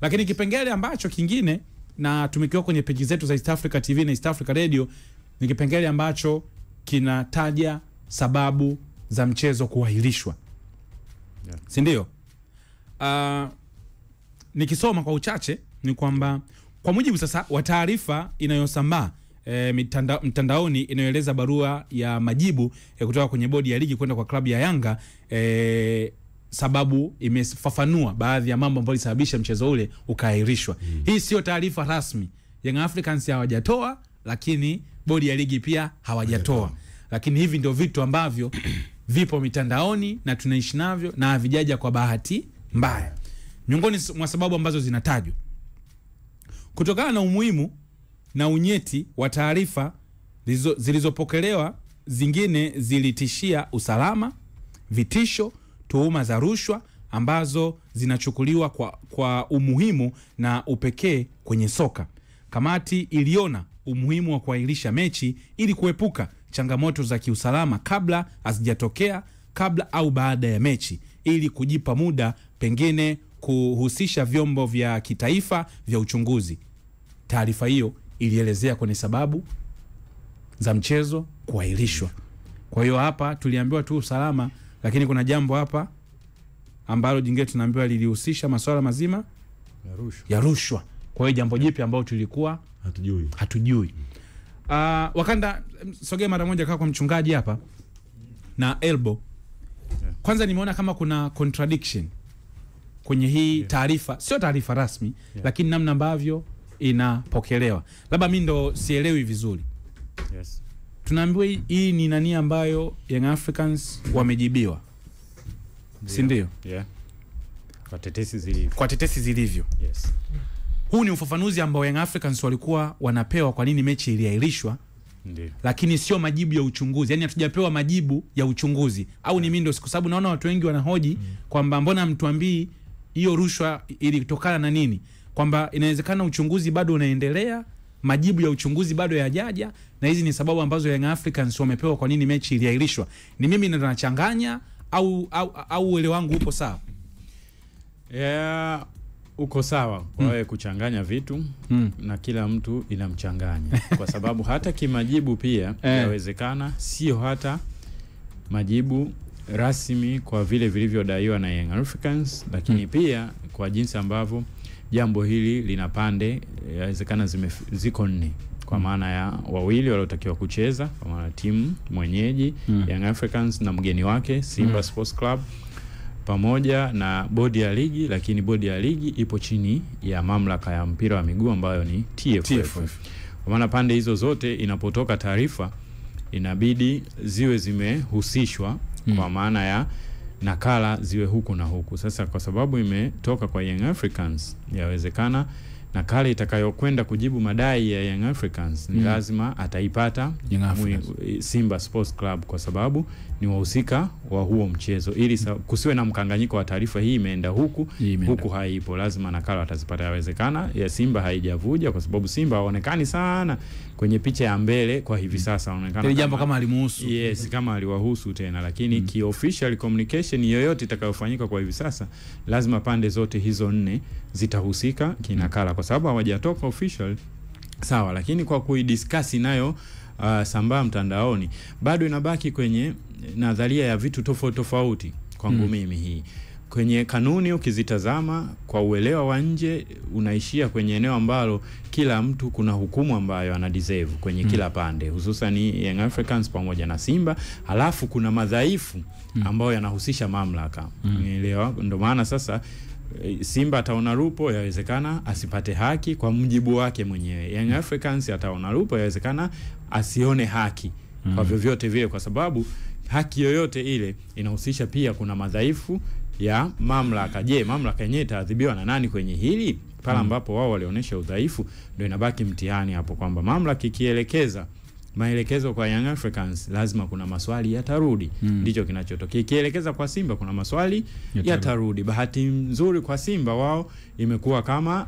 Lakini kipengele ambacho kingine, na tumekiwa kwenye peji zetu za East Africa TV na East Africa Radio, ni kipengele ambacho kinataja sababu za mchezo kuahirishwa. Yeah. Si ndio? Nikisoma kwa uchache ni kwamba kwa mujibu sasa wa taarifa inayosambaa mtandaoni inayoeleza barua ya majibu kutoka kwenye bodi ya ligi kwenda kwa klabu ya Yanga, sababu imefafanua baadhi ya mambo ambayo ilisababisha mchezo ule ukaahirishwa. Hii sio taarifa rasmi. Young Africans hawajatoa, lakini bodi ya ligi pia hawajatoa. Lakini hivi ndio vitu ambavyo vipo mitandaoni na tunaishi navyo na havijaja kwa bahati mbaya. Miongoni mwa sababu ambazo zinatajwa, kutokana na umuhimu na unyeti wa taarifa zilizopokelewa, zingine zilitishia usalama, vitisho, tuhuma za rushwa ambazo zinachukuliwa kwa umuhimu na upekee kwenye soka. Kamati iliona umuhimu wa kuahirisha mechi ili kuepuka changamoto za kiusalama kabla hazijatokea, kabla au baada ya mechi, ili kujipa muda pengine kuhusisha vyombo vya kitaifa vya uchunguzi. Taarifa hiyo ilielezea kwenye sababu za mchezo kuahirishwa. Kwa hiyo hapa tuliambiwa tu usalama, lakini kuna jambo hapa ambalo jingine tunaambiwa lilihusisha masuala mazima ya rushwa. Kwa hiyo jambo jipi ambalo tulikuwa hatujui. Wakanda, sogea mara moja kwa mchungaji hapa na Elbow. Kwanza nimeona kama kuna contradiction kwenye hii taarifa, sio taarifa rasmi, lakini namna ambavyo inapokelewa. Labda mimi ndo sielewi vizuri. Yes. Tunaambiwa hii ni nani ambayo Young Africans wamejibiwa. Si ndio? Yeah. Kwa tetesi zilivyo. Yes. Huu ni ufafanuzi ambao Young Africans walikuwa wanapewa kwa nini mechi iliahirishwa. Ndio. Lakini sio majibu ya uchunguzi. Yaani hatujapewa majibu ya uchunguzi. Au ni mimi ndo, kwa sababu naona watu wengi wanahoji kwamba mbona mtuambii hiyo rushwa ilitokana na nini? Kwamba inawezekana uchunguzi bado unaendelea, majibu ya uchunguzi bado hayajaja, na hizi ni sababu ambazo Young Africans wamepewa kwa nini mechi iliahirishwa. Ni mimi ndo nachanganya au uelewa wangu upo sawa? Yeah, uko sawa. Kwa wewe kuchanganya vitu na kila mtu inamchanganya. Kwa sababu hata kimajibu pia inawezekana sio hata majibu rasmi kwa vile vilivyodaiwa na Young Africans, lakini pia kwa jinsi ambavyo jambo hili lina pande, inawezekana ziko 4, kwa maana ya wawili waliotakiwa kucheza, kwa maana timu mwenyeji Young Africans na mgeni wake Simba Sports Club, pamoja na bodi ya ligi, lakini bodi ya ligi ipo chini ya mamlaka ya mpira wa miguu ambayo ni TFF. Kwa maana pande hizo zote inapotoka taarifa inabidi ziwe zimehusishwa, kwa maana ya nakala ziwe huku na huku. Sasa kwa sababu imetoka kwa Young Africans, yawezekana nakala itakayokwenda kujibu madai ya Young Africans ni lazima ataipata Simba Sports Club, kwa sababu ni wahusika wa huo mchezo, ili kusiwe na mkanganyiko wa taarifa hii imeenda huku huku haipo. Lazima nakala watazipata. Yawezekana ya Simba haijavuja kwa sababu Simba haonekani sana kwenye picha ya mbele kwa hivi sasa, anaonekana ile jambo kama alimuhusu. Yes, kama aliwahusu tena, lakini ki-official communication yoyote itakayofanyika kwa hivi sasa lazima pande zote hizo 4 zitahusika kinakala, kwa sababu hawajatoka official. Sawa, lakini kwa kuidiscuss nayo sambaa mtandaoni bado inabaki kwenye nadharia ya vitu tofauti kwangu mimi. Hii kwenye kanuni ukizitazama kwa uelewa wa nje unaishia kwenye eneo ambalo kila mtu kuna hukumu ambayo ana deserve kwenye kila pande, hususan Young Africans pamoja na Simba. Halafu kuna madhaifu ambayo yanahusisha mamlaka. Nielewa, ndio maana sasa Simba ataona rupo, yawezekana asipate haki kwa mjibu wake mwenyewe. Young Africans ataona rupo, yawezekana asione haki kwa vyovyote vile, kwa sababu haki yoyote ile inahusisha pia kuna madhaifu ya mamlaka. Je, mamlaka yenyewe itaadhibiwa na nani kwenye hili? Pale ambapo wao walionyesha udhaifu, ndio inabaki mtihani hapo, kwamba mamlaka ikielekeza maelekezo kwa Young Africans lazima kuna maswali yatarudi. Ndicho kinachotokea. Ikielekeza kwa Simba kuna maswali yatarudi. Bahati nzuri kwa Simba, wao imekuwa kama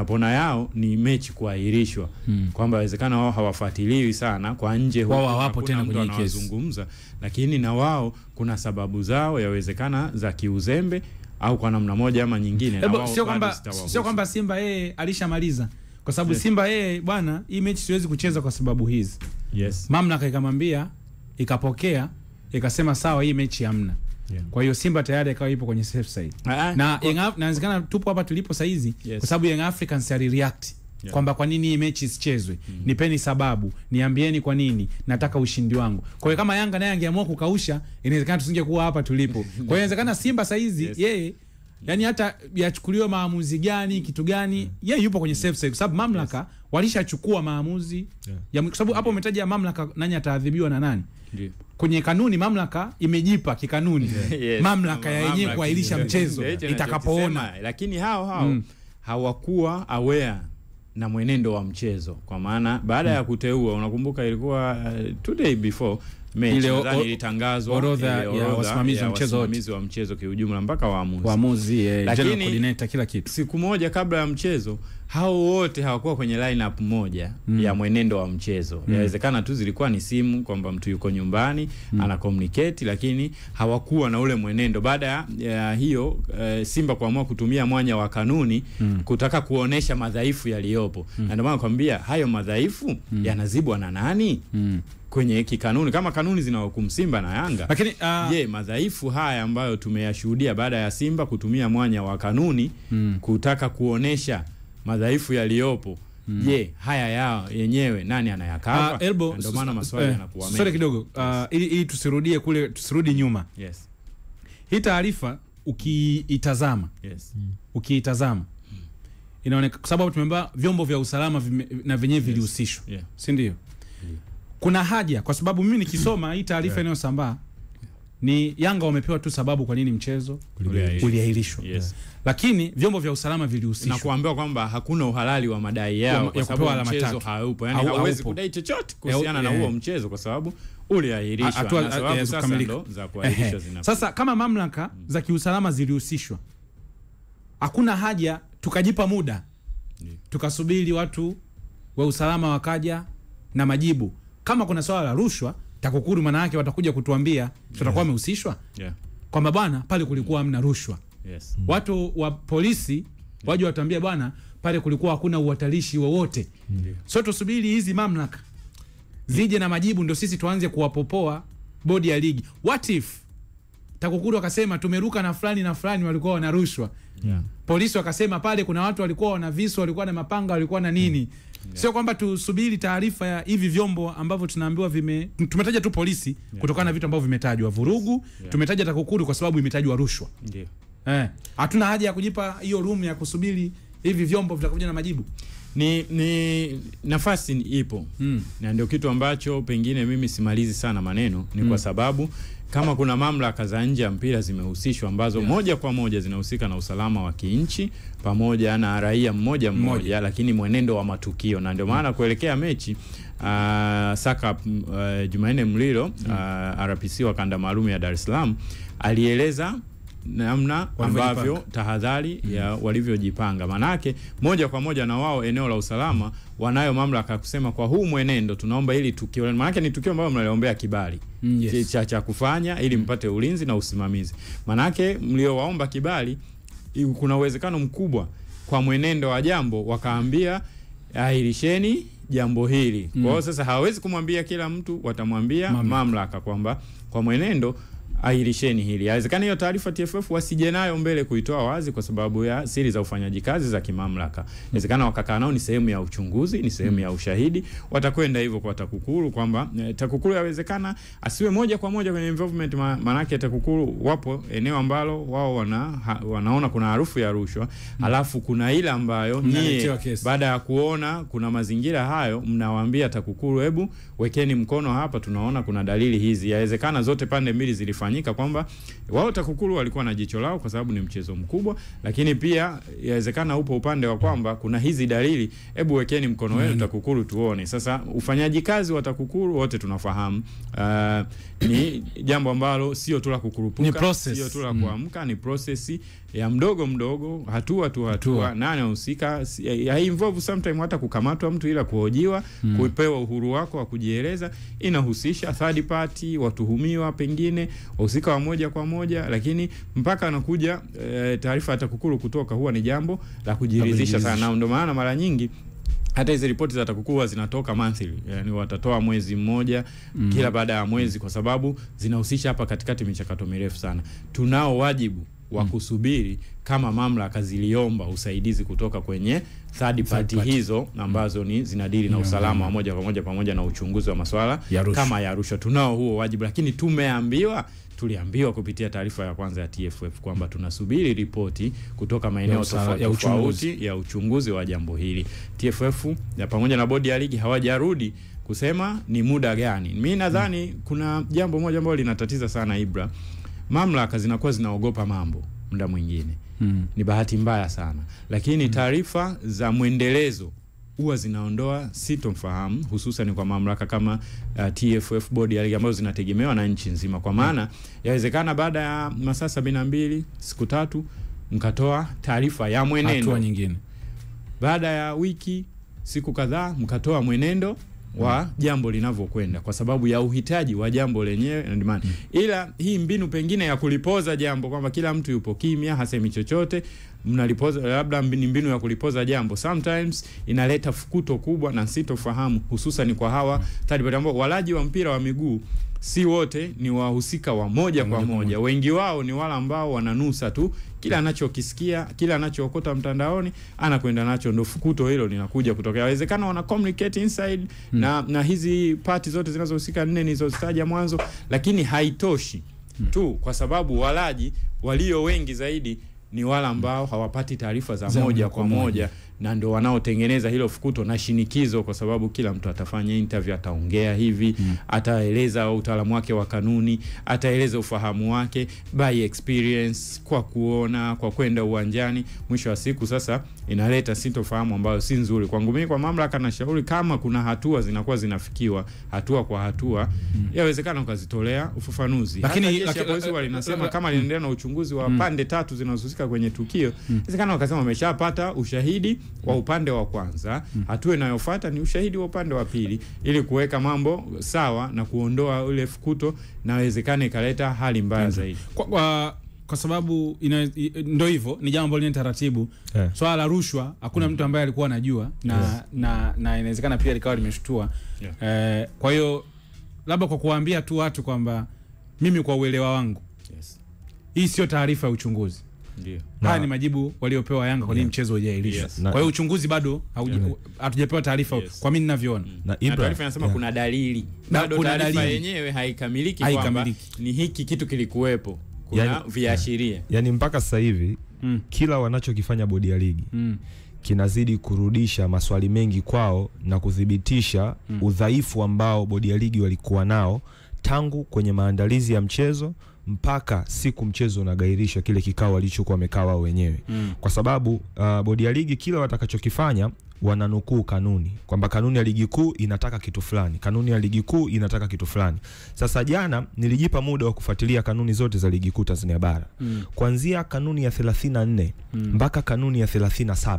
pona yao ni mechi kuahirishwa, kwamba inawezekana wao hawafuatiliwi sana kwa nje, wao hawapo tena kwenye kesi, lakini na wao kuna sababu zao, yawezekana za kiuzembe au kwa namna moja ama nyingine, na wao sio kwamba Simba yeye alishamaliza, kwa sababu Simba yeye bwana, hii mechi siwezi kucheza kwa sababu hizi. Mamlaka ikamwambia, ikapokea, ikasema sawa, hii mechi hamna. Kwa hiyo Simba tayari akawa ipo kwenye safe side. Na inawezekana tupo hapa tulipo saa hizi kwa sababu Young Africans react kwamba kwa nini hii mechi isichezwe, nipeni sababu, niambieni kwa nini, nataka ushindi wangu. Kwa hiyo kama Yanga naye angeamua kukausha, inawezekana tusingekuwa hapa tulipo. Kwa hiyo inawezekana Simba saa hizi yeye, yani hata yachukuliwe maamuzi gani, kitu gani, yeye yupo kwenye safe side kwa sababu mamlaka walishachukua maamuzi. Kwa sababu hapo umetaja mamlaka, nani ataadhibiwa na nani? Kwenye kanuni mamlaka imejipa kikanuni mamlaka ya yenyewe kuahirisha mchezo itakapoona, lakini hao hawakuwa aware na mwenendo wa mchezo, kwa maana baada ya kuteua, unakumbuka ilikuwa 2 days before mechi nadhani ilitangazwa orodha ya wasimamizi wa mchezo kiujumla mpaka waamuzi general coordinator kila kitu. Siku moja kabla ya mchezo hao wote hawakuwa kwenye lineup moja ya mwenendo wa mchezo. Inawezekana tu zilikuwa ni simu kwamba mtu yuko nyumbani ana communicate, lakini hawakuwa na ule mwenendo. Baada ya hiyo Simba kuamua kutumia mwanya wa kanuni kutaka kuonesha madhaifu yaliyopo. Na ndio maana nakwambia hayo madhaifu yanazibwa na nani? Kwenye kikanuni, kama kanuni zinahukumu Simba na Yanga. Lakini madhaifu haya ambayo tumeyashuhudia baada ya Simba kutumia mwanya wa kanuni kutaka kuonesha madhaifu yaliyopo, haya yao yenyewe nani anayakava? Ndio maana maswali yanakuwa mengi. Sorry kidogo, ili tusirudie kule, tusirudi nyuma. Hii taarifa ukiitazama, ukiitazama inaonekana, kwa sababu tumeambiwa vyombo vya usalama na vyenyewe vilihusishwa, si ndio? Kuna haja, kwa sababu mimi nikisoma hii taarifa inayosambaa ni Yanga wamepewa tu sababu kwa nini mchezo uliahirishwa. Lakini vyombo vya usalama vilihusishwa na kuambiwa kwamba hakuna uhalali wa madai yao kwa sababu mchezo haupo. Yani hawezi kudai chochote kuhusiana na huo mchezo kwa sababu uliahirishwa, na sababu sasa ndo za kuahirishwa zinapo. Sasa kama mamlaka za kiusalama zilihusishwa, hakuna haja tukajipa muda tukasubiri watu wa usalama wakaja na majibu. Kama kuna swala la rushwa, TAKUKURU maana yake watakuja kutuambia tutakuwa wamehusishwa kwamba bwana pale kulikuwa hamna rushwa. Watu wa polisi waje watuambia bwana pale kulikuwa hakuna uhatarishi wowote. So tusubiri hizi mamlaka zije na majibu ndio sisi tuanze kuwapopoa bodi ya ligi. What if TAKUKURU wakasema tumeruka na fulani na fulani walikuwa wana rushwa. Polisi wakasema pale kuna watu walikuwa wana visu, walikuwa na mapanga, walikuwa na nini. Sio kwamba tusubiri taarifa ya hivi vyombo ambavyo tunaambiwa tumetaja tu polisi kutokana na vitu ambavyo vimetajwa vurugu, tumetaja TAKUKURU kwa sababu imetajwa rushwa. Hatuna haja ya kujipa hiyo room ya kusubiri hivi vyombo vitakuja na majibu. Ni nafasi ipo. Na ndio kitu ambacho pengine mimi simalizi sana maneno ni kwa sababu kama kuna mamlaka za nje ya mpira zimehusishwa ambazo moja kwa moja zinahusika na usalama wa kinchi pamoja na raia mmoja, lakini mwenendo wa matukio. Na ndio maana kuelekea mechi Saka Jumanne Mlilo RPC wa kanda maalum ya Dar es Salaam alieleza namna ambavyo tahadhari ya walivyojipanga. Manake moja kwa moja na wao eneo la usalama wanayo mamlaka kusema kwa huu mwenendo tunaomba ili tukio, manake ni tukio ambalo mnaliombea kibali cha kufanya ili mpate ulinzi na usimamizi. Manake mliowaomba kibali kuna uwezekano mkubwa kwa mwenendo wa jambo wakaambia ahirisheni jambo hili. Kwa hiyo sasa hawezi kumwambia kila mtu, watamwambia mamlaka kwamba kwa mwenendo ahirisheni hili. Inawezekana hiyo taarifa TFF wasije nayo mbele kuitoa wazi kwa sababu ya siri za ufanyaji kazi za kimamlaka. Inawezekana wakakaa nao, ni sehemu ya uchunguzi, ni sehemu ya ushahidi. Watakwenda hivyo kwa TAKUKURU kwamba TAKUKURU yawezekana asiwe moja kwa moja kwenye involvement, manake TAKUKURU wapo eneo ambalo wao wanaona kuna harufu ya rushwa, alafu kuna ile ambayo nyie baada ya kuona kuna mazingira hayo mnawaambia TAKUKURU hebu wekeni mkono hapa, tunaona kuna dalili hizi. Inawezekana zote pande mbili zilifanyika kwamba wao TAKUKURU walikuwa na jicho lao kwa sababu ni mchezo mkubwa, lakini pia inawezekana upo upande wa kwamba kuna hizi dalili, hebu wekeni mkono wenu TAKUKURU tuone. Sasa ufanyaji kazi wa TAKUKURU wote tunafahamu ni jambo ambalo sio tu la kukurupuka, sio tu la kuamka, ni process ya mdogo mdogo, hatua tu hatua, nani anahusika, involve sometimes hata kukamatwa mtu ila kuhojiwa, kupewa uhuru wako wa kujieleza, inahusisha third party, watuhumiwa pengine, wahusika wa moja kwa moja, lakini mpaka anakuja taarifa ya TAKUKURU kutoka, huwa ni jambo la kujiridhisha sana. Na ndio maana mara nyingi hata hizo ripoti za TAKUKURU zinatoka monthly, yani watatoa mwezi mmoja kila baada ya mwezi, kwa sababu zinahusisha hapa katikati michakato mirefu sana. Tunao wajibu wa kusubiri kama mamlaka ziliomba usaidizi kutoka kwenye third party hizo ambazo ni zinadili na usalama wa moja kwa moja pamoja na uchunguzi wa masuala kama ya rushwa. Tunao huo wajibu, lakini tuliambiwa kupitia taarifa ya kwanza ya TFF kwamba tunasubiri ripoti kutoka maeneo tofauti ya uchunguzi wa jambo hili. TFF ya pamoja na bodi ya ligi hawajarudi kusema ni muda gani. Mimi nadhani kuna jambo moja ambalo linatatiza sana Ibra. Mamlaka zinakuwa zinaogopa mambo muda mwingine. Ni bahati mbaya sana. Lakini taarifa za mwendelezo huwa zinaondoa sitomfahamu, hususan kwa mamlaka kama TFF, bodi ya ligi ambazo zinategemewa na nchi nzima. Kwa maana yawezekana baada ya masaa 72 siku 3 mkatoa taarifa ya mwenendo, hatua nyingine baada ya wiki siku kadhaa mkatoa mwenendo wa jambo linavyokwenda, kwa sababu ya uhitaji wa jambo lenyewe na demand. Ila hii mbinu pengine ya kulipoza jambo kwamba kila mtu yupo kimya, hasemi chochote, mnalipoza, labda mbinu ya kulipoza jambo sometimes inaleta fukuto kubwa na sitofahamu, hususan kwa hawa third ambao walaji wa mpira wa miguu si wote ni wahusika wa moja kwa moja. Wengi wao ni wale ambao wananusa tu kila anachokisikia, kila anachookota mtandaoni anakwenda nacho, ndio fukuto hilo linakuja kutokea. Inawezekana wana communicate inside na hizi party zote zinazohusika 4 nilizozitaja mwanzo, lakini haitoshi tu, kwa sababu walaji walio wengi zaidi ni wale ambao hawapati taarifa za moja kwa moja, na ndio wanaotengeneza hilo fukuto na shinikizo, kwa sababu kila mtu atafanya interview, ataongea hivi, ataeleza utaalamu wake wa kanuni, ataeleza ufahamu wake by experience, kwa kuona, kwa kwenda uwanjani. Mwisho wa siku sasa inaleta sintofahamu ambayo si nzuri. Kwangu mimi, kwa mamlaka na shauri, kama kuna hatua zinakuwa zinafikiwa hatua kwa hatua, yawezekana ukazitolea ufafanuzi. Lakini polisi walinasema kama linaendelea na uchunguzi wa pande 3 zinazohusika kwenye tukio, inawezekana wakasema wameshapata ushahidi wa upande wa kwanza, hatua inayofuata ni ushahidi wa upande wa pili, ili kuweka mambo sawa na kuondoa ule fukuto, na inawezekana ikaleta hali mbaya zaidi. Kwa sababu ndio hivyo, ni jambo lenye taratibu. Swala la rushwa hakuna mtu ambaye alikuwa anajua, na inawezekana pia likawa limeshtua. Kwa hiyo labda kwa kuambia tu watu kwamba mimi kwa uelewa wangu, hii sio taarifa ya uchunguzi. Ndio. Haya ni majibu waliopewa Yanga kwa nini mchezo hujaahirishwa. Kwa hiyo uchunguzi bado hatujapewa taarifa kwa mimi ninavyoona. Na taarifa inasema kuna dalili. Bado taarifa yenyewe haikamiliki kwamba ni hiki kitu kilikuwepo. Kuna viashiria. Yani mpaka sasa hivi kila wanachokifanya bodi ya ligi kinazidi kurudisha maswali mengi kwao na kudhibitisha udhaifu ambao bodi ya ligi walikuwa nao tangu kwenye maandalizi ya mchezo mpaka siku mchezo unagairishwa, kile kikao walichokuwa wamekaa wao wenyewe. Kwa sababu bodi ya ligi kila watakachokifanya wananukuu kanuni, kwamba kanuni ya ligi kuu inataka kitu fulani, kanuni ya ligi kuu inataka kitu fulani. Sasa jana nilijipa muda wa kufuatilia kanuni zote za ligi kuu Tanzania bara. Kuanzia kanuni ya 34 mpaka kanuni ya 37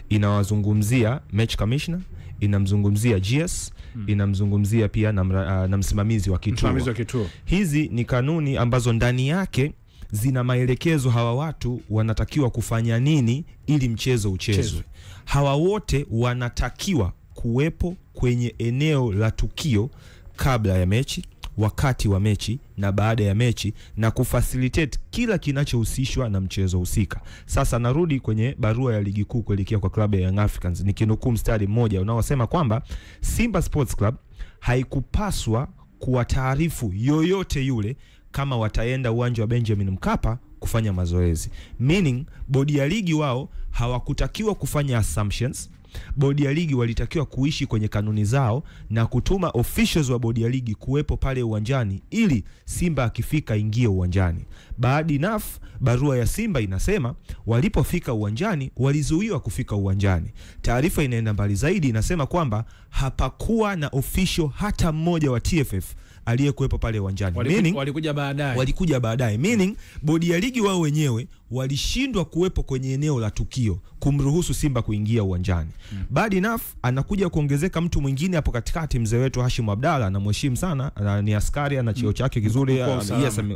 inawazungumzia match commissioner, inamzungumzia GS, inamzungumzia pia na msimamizi wa kituo. Hizi ni kanuni ambazo ndani yake zina maelekezo hawa watu wanatakiwa kufanya nini ili mchezo uchezwe. Hawa wote wanatakiwa kuwepo kwenye eneo la tukio kabla ya mechi, wakati wa mechi na baada ya mechi, na kufacilitate kila kinachohusishwa na mchezo husika. Sasa narudi kwenye barua ya ligi kuu kuelekea kwa klabu ya Young Africans, nikinukuu mstari mmoja unaosema kwamba Simba Sports Club haikupaswa kuwataarifu yoyote yule kama wataenda uwanja wa Benjamin Mkapa kufanya mazoezi. Meaning bodi ya ligi wao hawakutakiwa kufanya assumptions. Bodi ya ligi walitakiwa kuishi kwenye kanuni zao na kutuma officials wa bodi ya ligi kuwepo pale uwanjani ili Simba akifika ingie uwanjani. Bad enough, barua ya Simba inasema walipofika uwanjani walizuiwa kufika uwanjani. Taarifa inaenda mbali zaidi, inasema kwamba hapakuwa na official hata mmoja wa TFF aliyekuwepo pale uwanjani. Walikuja baadaye. Meaning bodi ya ligi wao wenyewe walishindwa kuwepo kwenye eneo la tukio kumruhusu Simba kuingia uwanjani. Bad enough anakuja kuongezeka mtu mwingine hapo katikati, mzee wetu Hashim Abdalla, na mheshimu sana, ni askari na cheo chake kizuri,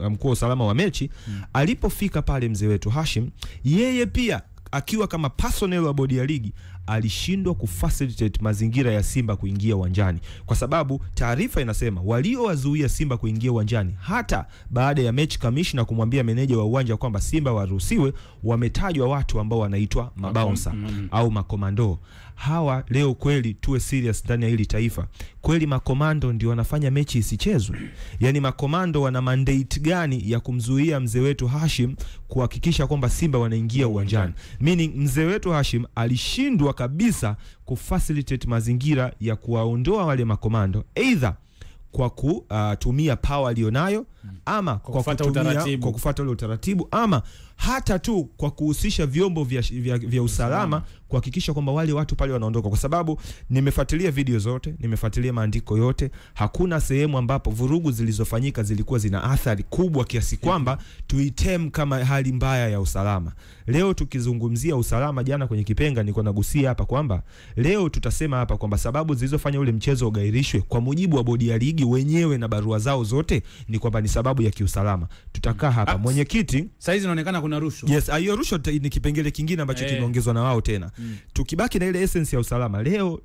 mkuu wa usalama wa mechi. Alipofika pale mzee wetu Hashim, yeye pia akiwa kama personnel wa bodi ya ligi alishindwa kufacilitate mazingira ya Simba kuingia uwanjani, kwa sababu taarifa inasema waliowazuia Simba kuingia uwanjani hata baada ya match commissioner kumwambia meneja wa uwanja kwamba Simba waruhusiwe, wametajwa watu ambao wanaitwa mabouncer au makomando. Hawa leo kweli tuwe serious ndani ya hili taifa, kweli makomando ndio wanafanya mechi isichezwe? Yani makomando wana mandate gani ya kumzuia mzee wetu Hashim kuhakikisha kwamba Simba wanaingia uwanjani? Meaning mzee wetu Hashim alishindwa kabisa kufacilitate mazingira ya kuwaondoa wale makomando, either kwa kutumia power alionayo, ama kwa kufuata ule utaratibu, ama hata tu kwa kuhusisha vyombo vya usalama kuhakikisha kwamba wale watu pale wanaondoka. Kwa sababu nimefuatilia video zote, nimefuatilia maandiko yote, hakuna sehemu ambapo vurugu zilizofanyika zilikuwa zina athari kubwa kiasi kwamba tuitem kama hali mbaya ya usalama. Leo tukizungumzia usalama, jana kwenye kipenga nilikuwa nagusia hapa kwamba leo tutasema hapa kwamba sababu zilizofanya ule mchezo ugairishwe kwa mujibu wa bodi ya ligi wenyewe na barua zao zote ni kwamba ni sababu ya kiusalama. Tutakaa hapa mwenyekiti, saizi inaonekana kuna rushwa. Yes, hiyo rushwa ni kipengele kingine ambacho kimeongezwa na wao tena. Tukibaki na ile essence ya usalama, leo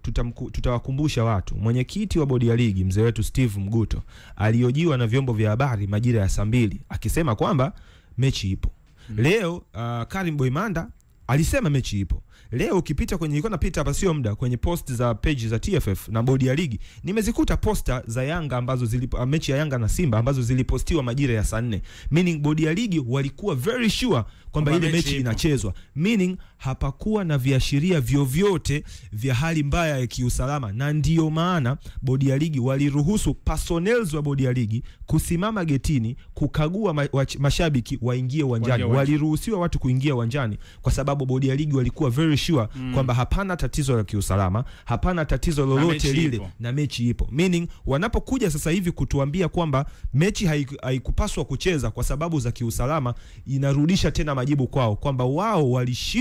tutawakumbusha watu, mwenyekiti wa bodi ya ligi mzee wetu Steve Mguto aliojiwa na vyombo vya habari majira ya 2 akisema kwamba mechi ipo. Leo Karim Boimanda alisema mechi ipo. Leo ukipita kwenye, nilikuwa napita hapa sio muda kwenye post za page za TFF na bodi ya ligi, nimezikuta posta za Yanga ambazo mechi ya Yanga na Simba ambazo zilipostiwa majira ya 4. Meaning bodi ya ligi walikuwa very sure kwamba ile mechi inachezwa. Meaning hapakuwa na viashiria vyovyote vya hali mbaya ya kiusalama, na ndio maana bodi ya ligi waliruhusu personnel wa bodi ya ligi kusimama getini kukagua mashabiki waingie uwanjani. Waliruhusiwa watu kuingia uwanjani kwa sababu bodi ya ligi walikuwa very sure kwamba hapana tatizo la kiusalama, hapana tatizo lolote lile, na mechi ipo. Meaning wanapokuja sasa hivi kutuambia kwamba mechi haikupaswa kucheza kwa sababu za kiusalama, inarudisha tena majibu kwao kwamba wao walishinda